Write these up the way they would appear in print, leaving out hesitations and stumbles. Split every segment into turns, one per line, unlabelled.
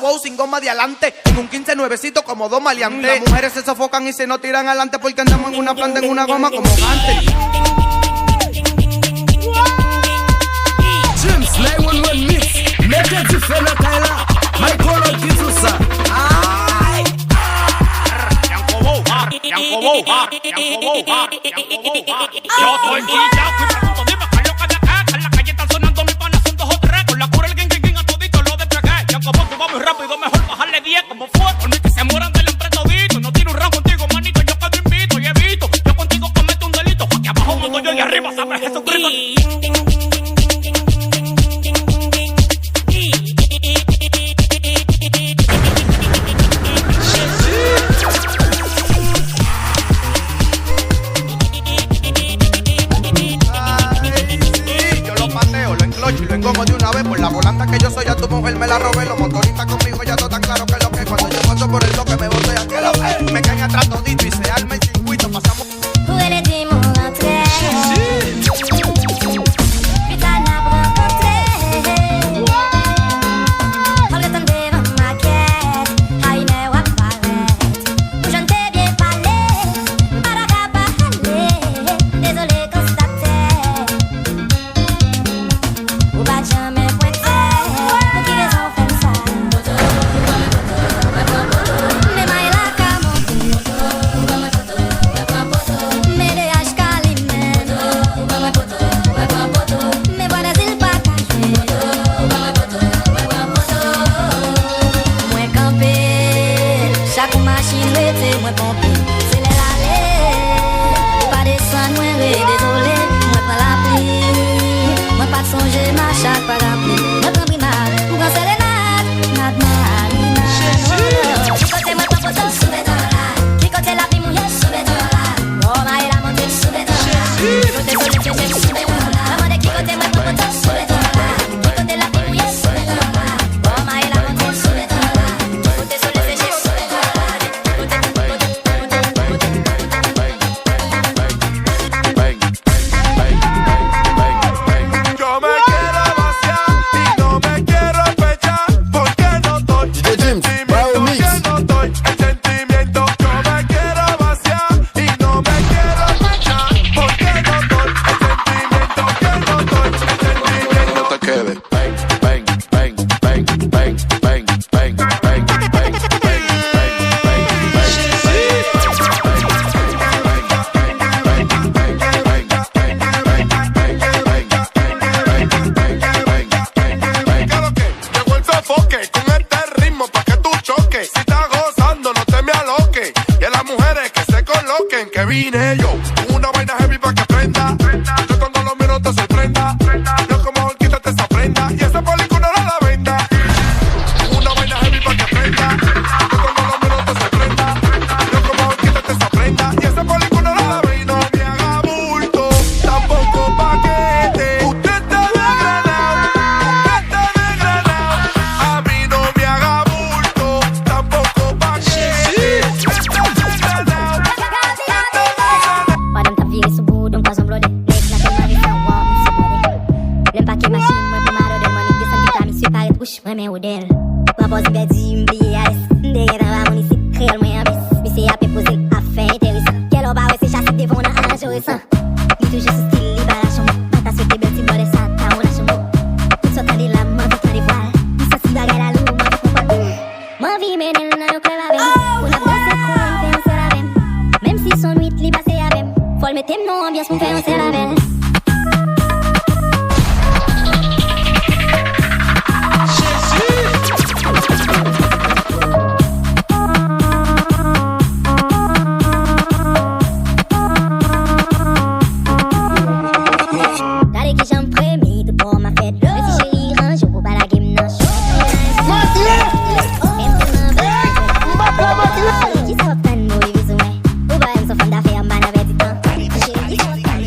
wow, sin goma de adelante. En un 15 nuevecito como dos maleantes. Las mujeres se sofocan y se nos tiran adelante porque andamos en una planta, en una goma como gante.
James 911 Mix, Meketi Fela Tyler, Michael Kitusa. Ay!
Yanko Boba. Yo estoy chillao y pregunto, dime, ¿qué es lo que hay acá? Que en la calle están sonando mis panas, son 2 o 3. Con la cura el gang a todito lo despegué. Yanko Boba, tú vas muy rápido, mejor bajarle 10 como fue. Por mí que se mueran del hambre todito. No tiene un rango contigo, manito, yo que te invito y evito. Yo contigo cometo un delito. Aquí abajo mando yo y arriba sabe Jesucristo.
Y lo engomo de una vez por la volanta que yo soy, a tu mujer me la robé. Los motoristas conmigo ya todo está claro que lo que cuando yo paso por el bloque me boto y a que lo ve. Me caen atrás todito y se arma el circuito, pasamos.
Que vine yo, una vaina heavy pa' que prenda. Yo cuando lo miro te sorprenda. Yo como quítate esa prenda y esa película no la venda. Una vaina heavy pa' que prenda. Yo cuando lo miro te sorprenda. Yo como quítate esa prenda y esa película no la venda. No me haga bulto, tampoco paquete. Usted está desgranado, usted está desgranado. A mí no me haga bulto, tampoco paquete. Usted está desgranado.
Madame ta viré sous bout, donc pas en blodé. Mec, la tête m'avait fait un wow, c'est blodé. L'aime paquet machine, moi pour ma rodelle. Moi, nique descend du tas, monsieur paraît bouche, moi, mais odelle. Propose il dit, m'blié à l'est. Derrière dans la monique, réel, moi, en bis. Monsieur a péposé, a fait intéressant. Quel homme ouais, c'est chassé devant dans un jour récent. Il toujours ce style, il va la chambre. Quand t'as souhaité belle, tu vois ça, t'as mon la chambre. Tout ça, t'as des lames, moi, t'as des voiles. Il s'en si bagarre à l'eau, moi, t'as mon pote. Moi, vie, mais n'est pas un club avec. On a dansé, on fait un seul avec. Même si son nuit, il passe à même. Faut le mettre mon ambiance pour faire un seul avec. T'as qui j'en prémis tout pour ma fête. Le petit chéri, un jour pour pas la game, non. Qui s'en fan, moi, il veut soumettre. Ou bah, elle s'en fan d'affaires, man, avec du temps. Chéri, qui s'en fan,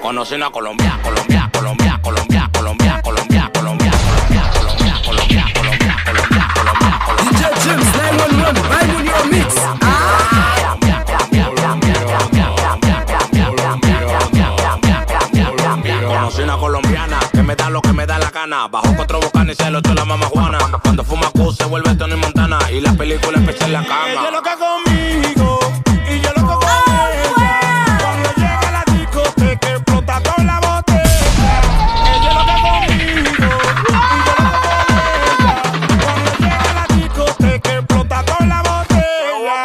Conocí una Colombia, Colombia, Colombia, Colombia, Colombia, Colombia, Colombia, Colombia, Colombia, Colombia, Colombia, Colombia, Colombia, Colombia.
DJ James 911, vai with your mix.
Conocí una colombiana que me da lo que me da la gana. Bajo 4 bocanes y se lo echó la mamá Juana. Cuando fuma Q se vuelve Tony Montana y la película empieza en la cama.
Ella loca conmigo y yo loco con ella. Cuando llega a la discoteca explota toda la botella. Ella loca conmigo y yo loco con ella. Cuando llega a la discoteca explota toda la botella.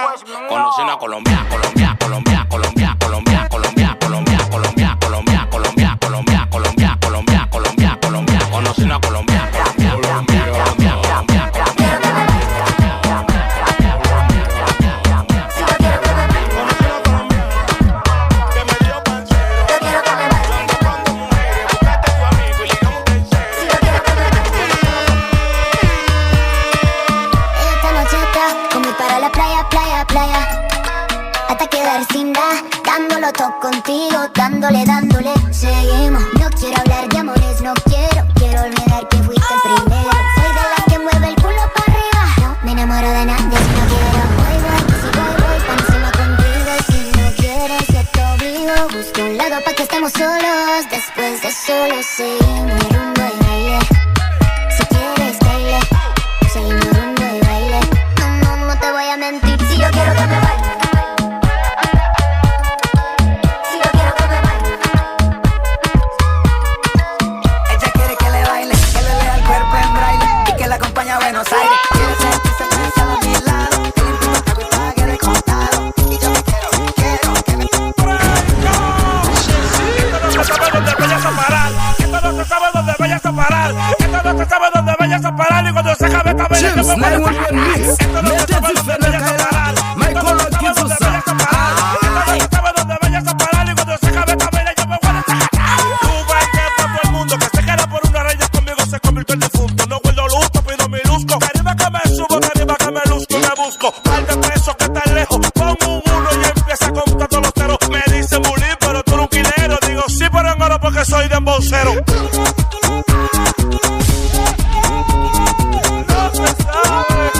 Conocí una Colombia, Colombia, Colombia, Colombia, Colombia, Colombia, Colombia, Colombia, Colombia, Colombia, Colombia, Colombia, Colombia, Colombia, Colombia. Conocí una Colombia, Colombia, Colombia, Colombia, Colombia, Colombia.
Que me dio panchero. Yo ando con 2 mujeres, búscate tu amigo y ligamos un tercero.
Esta noche está con mi para la playa, playa, playa. Hasta quedar sin nada, dándolo todo contigo, dándole, dándole. Seguimos, no quiero hablar de amores, no quiero olvidar que fuiste el primero. Soy de las que mueve el culo para arriba, no me enamoro de nadie si no quiero. Voy, pa' encima contigo, si no quieres ser tu amigo. Busco un lado pa' que estemos solos, después de solo seguimos rumbo y baile. Si quieres baile, seguimos rumbo y baile. No te voy a mentir, si yo quiero que me baile.
Ella quiere que le baile, que le lea el cuerpo en braille y que la acompañe a Buenos Aires. Quiere sentirse presa a mi lado, que le invito a trago y pague de contado. Y yo me quiero que me
Esto no se sabe dónde vayas a parar. Esto no se sabe dónde vayas a parar. Esto no se sabe dónde vayas a parar. Y cuando se acabe esta vez,
James 911 mix.
esto no se
Mete
sabe
de
dónde
fena
vayas a parar.
caela.
Esto
My
no
color
se sabe
kids
dónde
usa.
vayas a parar. Esto no se sabe dónde vayas a parar. Y cuando se acabe esta vez, yo me voy a desacatar. Tú ves que para todo el mundo que se queda por una raya conmigo se convirtió en difunto. No guardo luto, pido mi luzco. Caribe que me subo, caribe que me luzco. Me busco, par de pesos que están lejos. Pongo un uno y empieza a contar todos los ceros. Me dice bulín, pero tú eres un quilero. Digo sí, pero en oro porque soy de embocero. No se sabe.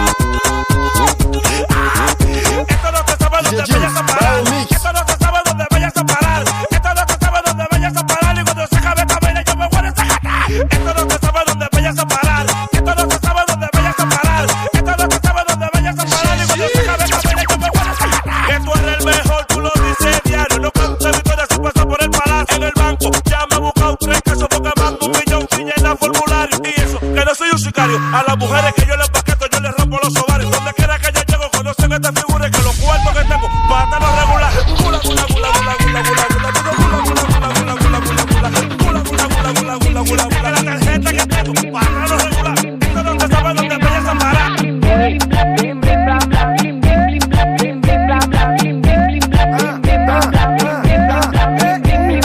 Esto no se sabe dónde vayas a parar. Esto no se sabe dónde vayas a parar. Esto no se sabe dónde vayas a parar. Y cuando se acabe esta vaina yo me voy a desacatar. Esto no se sabe dónde vayas a parar. Esto no se sabe dónde vayas a parar. Esto no se sabe dónde vayas a parar. Y cuando se acabe esta vaina yo me voy a desacatar. Que tú eres el mejor, tú lo dices diario. No cantes victoria si pasa por el palacio. En el banco ya me he buscado 3 casos porque mando 1 millón sin llenar formulario. Y eso, que no soy un sicario. A las mujeres que yo les paqueto, yo les rompo los ovarios. Donde quiera que yo llego, conocen esta figura y que los cuartos que tengo para estarlos regular. Gula, gula, gula, gula, gula, gula, gula, gula, gula, gula, gula, gula, gula, gula, gula, gula, gula, gula, gula, gula, la tarjeta que tengo para estarlos regular. Esto no se sabe dónde vayas a parar.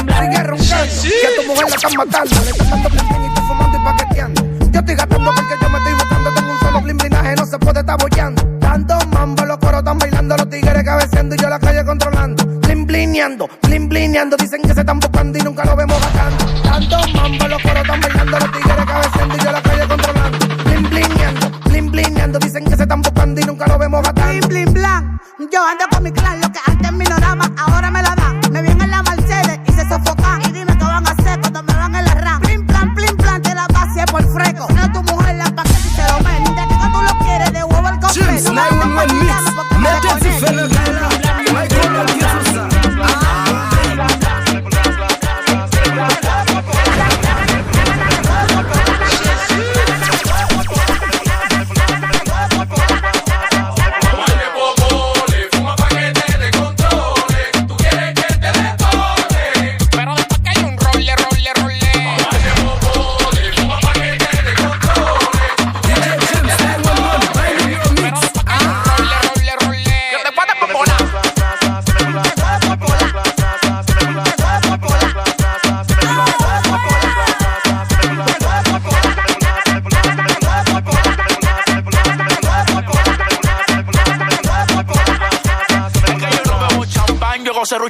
Sigue roncando, que a tu mujer la están matando. Le están dando bling bling y está fumando y paqueteando. Yo estoy gastando porque yo me estoy buscando. Tengo un solo bling blinaje, no se puede estar bollando. Dando mambo, los coros están bailando. Los tigres cabeceando y yo la calle controlando. Bling blineando. Dicen que se están buscando y nunca lo vemos bajando. Dando mambo, los coros están bailando. Los tigres cabeceando y yo la calle controlando. Bling blineando. Dicen que se están buscando y nunca lo vemos bajando.
Bling, bling, blang. Yo ando con mi clan, lo que antes me ignoraba, ahora me la da. Me viene en la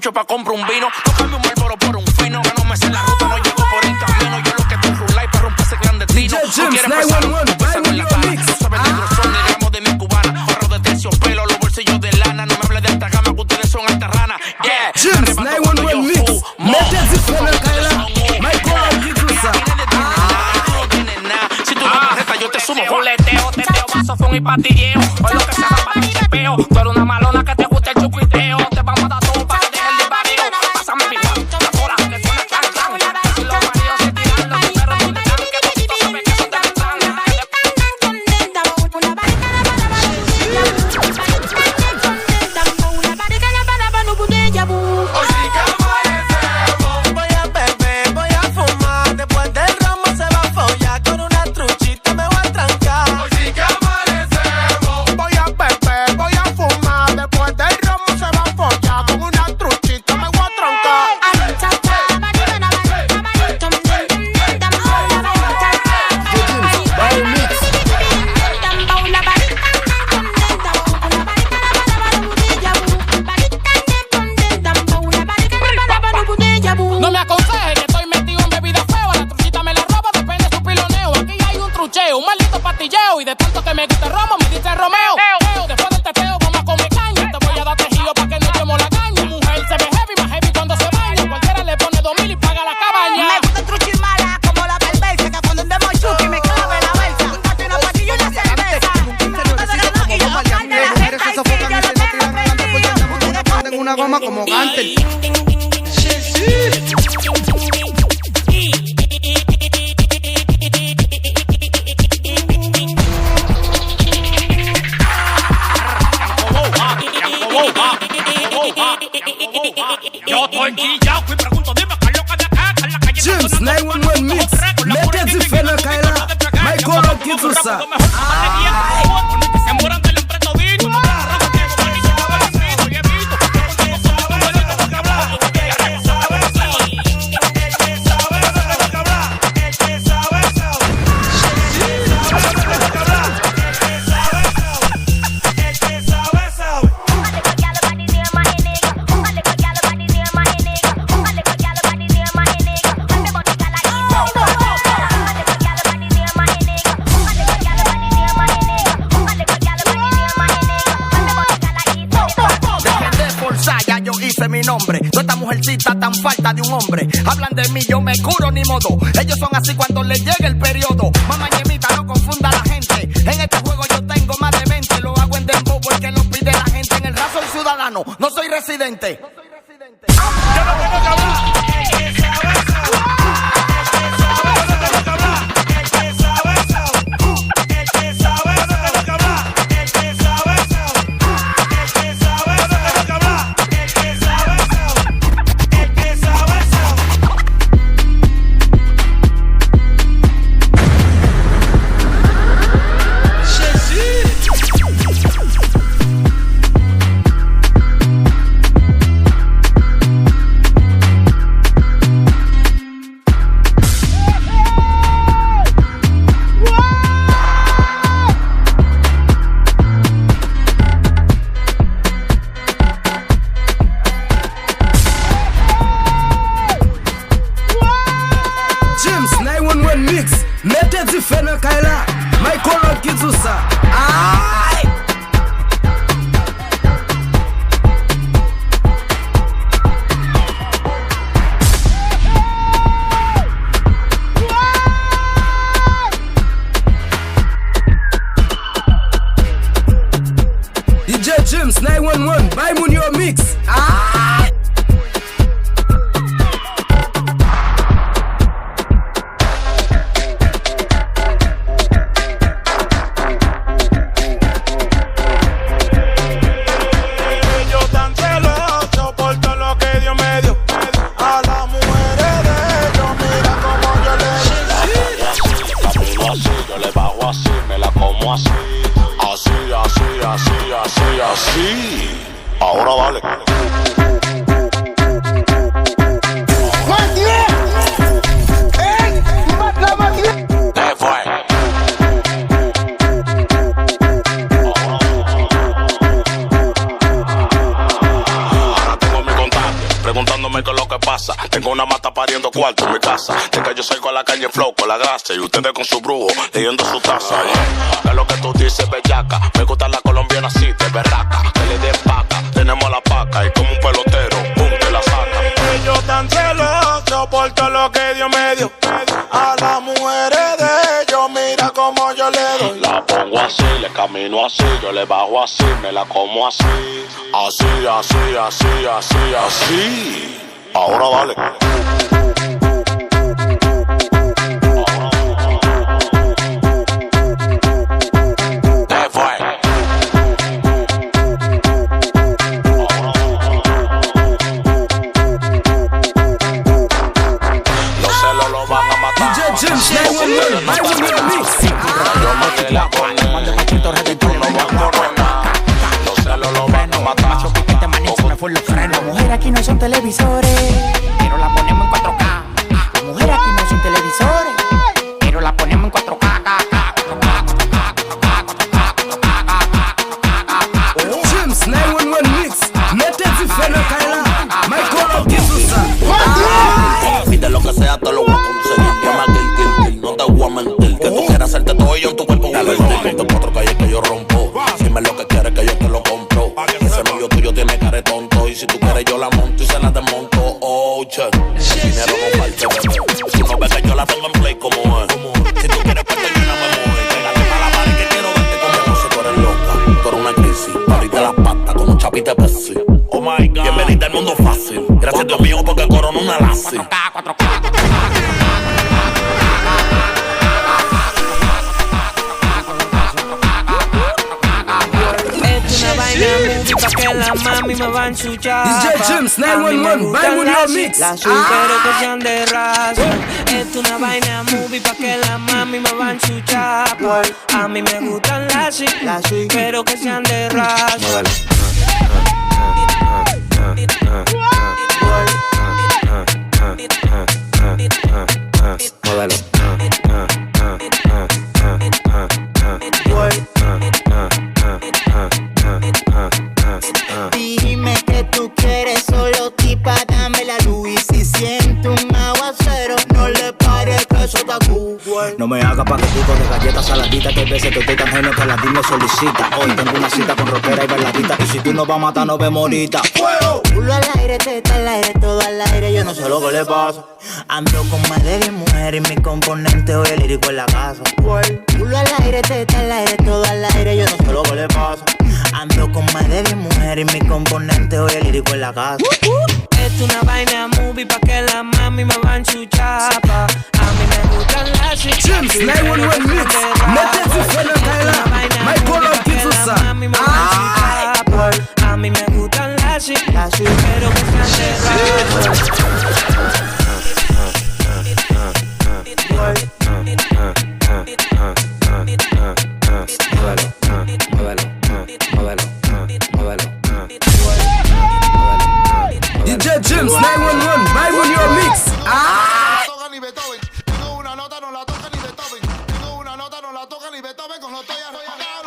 mucho pa' comprar un vino. No cambio un Marlboro por un fino. Que no me sé la ruta, no llego por el camino. Yo lo que tú rulay para romperse clandestino. Tú quieres empezar en la cara. No sabes del grosor ni gramo de mi cubana. Barro de terciopelo, los bolsillos de lana. No me hables de alta gama, que ustedes son alta rana. Yeah,
James 911 Mix. Métete fuera de Kaila. Michael Kitusa.
Si tú no me retas, yo te sumo.
Juleteo, teteo, vasofón y patilleo. Hoy lo que se va para ti peo. Tú eres una malona que te gusta el chucuiteo. Te vamos a dar todo para que dejes el divareo. Pásame mi pan, la hora que suena clan, clan. Si los maridos se tiran los perros, ¿dónde están? Que poquito sabes que son de mi clan.
Voy a beber, voy a fumar. Después del ramo se va a follar. Con una truchita me voy a trancar.
Voy a beber, voy a fumar. Después del romo se va a follar. Con una truchita me voy a trancar.
No me aconseje que estoy metido en bebida feo. La truchita me la robo, depende de su piloneo. Aquí hay un trucheo, un maldito patilleo. Y de tanto que me gusta el romo, me dice Romeo. Después del teteo, vamos a comer caña. Te voy a dar tejido pa' que no echemos la caña. Mujer se ve heavy, más heavy cuando se baña. Cualquiera le pone 2000 y paga la cabaña.
Me gusta truchimala como la perversa. Que cuando andemos chuki me clave la bolsa. Date una patilla y una cerveza.
Mujeres se sofocan y se no tiran adelante porque andamos una parte en una goma como Gantel.
Yo estoy guillao y pregunto, dime, ¿qué es lo que de acá? Que en la calle está
James
sonando
911 Mix. Métete fuera de Kaila. Michael Kitusa.
Se mueran del empretodito. No te agarramos, Diego, manito, no me lo pido, Dievito.
Mi nombre, no esta mujercita tan falta de un hombre. Hablan de mí, yo me curo ni modo. Ellos son así cuando les llegue el periodo. Mamá ñemita, no confunda a la gente. En este juego yo tengo más de 20. Lo hago en dembow porque lo pide la gente. En el rap soy ciudadano, no soy residente.
Yo no tengo que hablar.
Métete fuera de Kaila. Michael Kitusa. Ay. DJ James 911, buy me your mix. Ah!
Yo tan celoso por todo lo que Dios me dio. A las mujeres de ellos, mira como yo le
Camino así, yo le bajo así, me la como así. Así. Ahora dale. ¿Qué fue? Ahora tengo mi contacto. Dígame qué es lo que pasa. Tengo una mata pariendo cuarto en mi casa. De que yo salgo a la calle en flow con la grasa. Y ustedes con su brujo leyendo su taza. Yeah. ¿Qué es lo que tú dices, bellaca? Me gusta la colombiana así, de berraca. Que le dé paca, tenemos la paca. Y como un pelotero, pum, te la saca.
Yo tan celoso por todo lo que Dios me dio. A las mujeres de ellos, mira como yo le doy.
La pongo así, le camino así, yo le bajo así, me la como así. Así, así, así, así, así. Ahora dale. ¿Qué fue? Los celos lo van a matar.
DJ James 911, I will be a mix.
Yo me te la poné. Tú no vas a correr nada. Los celos lo van a matar.
Las mujeres aquí no son televisores, pero la ponemos en 4K. Las mujeres aquí no son televisores, pero la ponemos en 4K.
James 911 mix. Métete feno, Kaila. Michael Kizusa.
Pide lo que sea, te lo voy a conseguir. Llama Gil, no te voy a mentir. Que tú quieras hacerte todo yo en tu cuerpo. Estos cuatro calles que yo rompo. Dime lo que quieres que yo te lo compro. Ese novio tuyo tiene cara de tonto. Y si tú quieres yo la monto y se la desmonto. Oh, check. Dinero no falta, bebé. Si no ves que yo la tengo en play como es. Si tú quieres pues yo no me muevo. Pégate pa' la pared que quiero verte como no sé, tú eres loca. Tú eres una crisis. Ahorita las patas como un chapite Pepsi. Oh my God. Bienvenida al mundo fácil. Gracias Dios mío porque coronó una lazi.
Pa' que la mami me va a ensuchar.
DJ James 911, va with your mix.
Las pero que sean de raza. Esto es una vaina movie pa' que la mami me va a ensuchar. A mí me gustan las pero que sean de raza.
Modelo.
Dime que tú quieres solo tipa, dame la luz. Y si siento un aguacero, no le pares que eso está cool.
No me hagas paquetitos de galletas saladitas, que hay veces que estoy tan genio que la DIM me solicita. Hoy tengo una cita con rockera y bailadita, y si tú no vas a matar, nos vemos ahorita. ¡Fuego!
Culo al aire, teta al aire, todo al aire, yo no sé lo que le pasa. Ando con más de 10 mujeres y mi componente hoy el lírico en la casa. Culo al aire, teta al aire, todo al aire, yo no sé lo que le pasa. Ando con más de 10 mujeres y mi componente hoy el lírico en la casa.
Esto es una vaina movie pa' que la mami me va a ensuchar. A mí me gustan las
James 911 mix. Métete feno, Kaila. Michael Kizusa.
A mí me gustan las pero que sean
DJ James 911, va with your mix.
Ni Beethoven. Tengo una nota, no la toca ni Beethoven. Tengo una nota, no la toca ni Beethoven. Con los estoy arrollando.